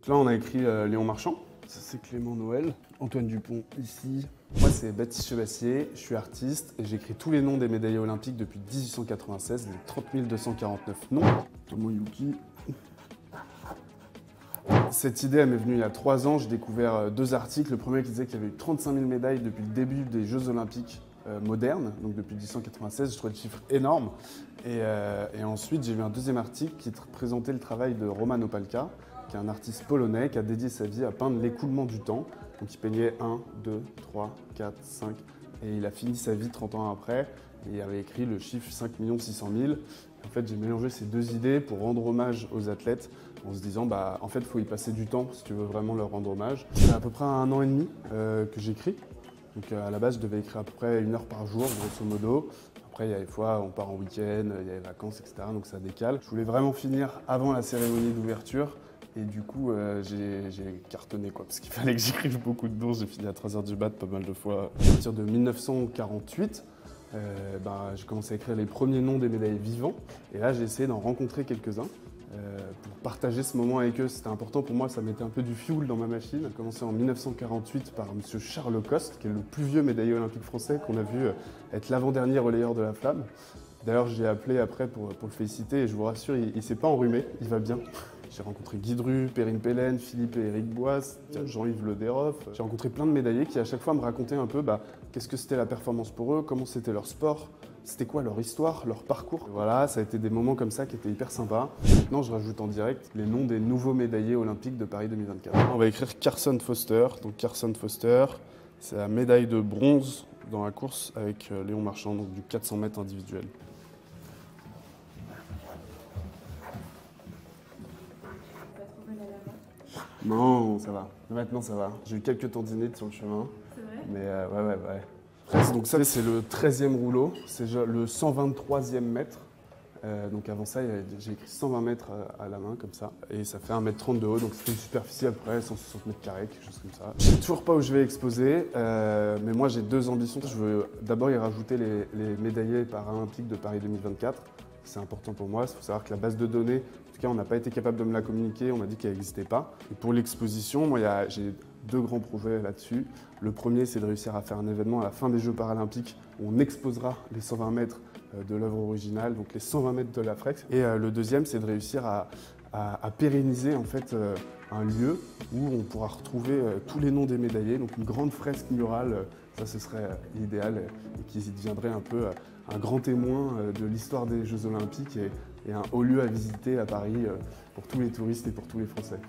Là, on a écrit Léon Marchand. Ça, c'est Clément Noël. Antoine Dupont, ici. Moi, c'est Baptiste Chebassier. Je suis artiste et j'écris tous les noms des médaillés olympiques depuis 1896, les 30 249 noms. Tomoyuki. Cette idée, elle m'est venue il y a 3 ans. J'ai découvert 2 articles. Le premier qui disait qu'il y avait eu 35 000 médailles depuis le début des Jeux olympiques modernes, donc depuis 1896. Je trouvais le chiffre énorme. Et ensuite, j'ai vu un deuxième article qui présentait le travail de Roman Opalka, qui est un artiste polonais qui a dédié sa vie à peindre l'écoulement du temps. Donc il peignait 1, 2, 3, 4, 5. Et il a fini sa vie 30 ans après. Et il avait écrit le chiffre 5 600 000. En fait, j'ai mélangé ces 2 idées pour rendre hommage aux athlètes en se disant, en fait, il faut y passer du temps si tu veux vraiment leur rendre hommage. C'est à peu près 1 an et demi que j'écris. Donc à la base, je devais écrire à peu près 1 heure par jour, grosso modo. Après, il y a des fois, on part en week-end, il y a les vacances, etc. Donc ça décale. Je voulais vraiment finir avant la cérémonie d'ouverture. Et du coup, j'ai cartonné, parce qu'il fallait que j'écrive beaucoup de noms. J'ai fini à 3h du mat pas mal de fois. À partir de 1948, j'ai commencé à écrire les premiers noms des médaillés vivants. Et là, j'ai essayé d'en rencontrer quelques-uns pour partager ce moment avec eux. C'était important pour moi, ça mettait un peu du fuel dans ma machine. J'ai commencé en 1948 par M. Charles Coste, qui est le plus vieux médaillé olympique français qu'on a vu être l'avant-dernier relayeur de la flamme. D'ailleurs, j'ai appelé après pour le féliciter et je vous rassure, il ne s'est pas enrhumé, il va bien. J'ai rencontré Guy Dru, Perrine Pellen, Philippe et Eric Boisse, Jean-Yves Le Desroff. J'ai rencontré plein de médaillés qui à chaque fois me racontaient un peu qu'est-ce que c'était la performance pour eux, comment c'était leur sport, c'était quoi leur histoire, leur parcours. Voilà, ça a été des moments comme ça qui étaient hyper sympas. Maintenant, je rajoute en direct les noms des nouveaux médaillés olympiques de Paris 2024. On va écrire Carson Foster. Donc Carson Foster, c'est la médaille de bronze dans la course avec Léon Marchand, donc du 400 mètres individuel. Non, ça va. Maintenant, ça va. J'ai eu quelques tendinites sur le chemin. C'est vrai ? Mais ouais. Donc ça, c'est le 13e rouleau. C'est le 123e mètre. Donc avant ça, j'ai écrit 120 mètres à la main, comme ça. Et ça fait 1,30 m de haut. Donc c'était une superficie à peu près 160 mètres carrés, quelque chose comme ça. Je sais toujours pas où je vais exposer. Mais moi, j'ai 2 ambitions. Je veux d'abord y rajouter les médaillés paralympiques de Paris 2024. C'est important pour moi. Il faut savoir que la base de données, en tout cas, on n'a pas été capable de me la communiquer. On m'a dit qu'elle n'existait pas. Et pour l'exposition, moi, j'ai 2 grands projets là-dessus. Le premier, c'est de réussir à faire un événement à la fin des Jeux paralympiques où on exposera les 120 mètres de l'œuvre originale, donc les 120 mètres de la fresque. Et le deuxième, c'est de réussir à pérenniser en fait un lieu où on pourra retrouver tous les noms des médaillés, donc une grande fresque murale. Ça, ce serait l'idéal et qui deviendrait un peu un grand témoin de l'histoire des Jeux Olympiques et un haut lieu à visiter à Paris pour tous les touristes et pour tous les Français.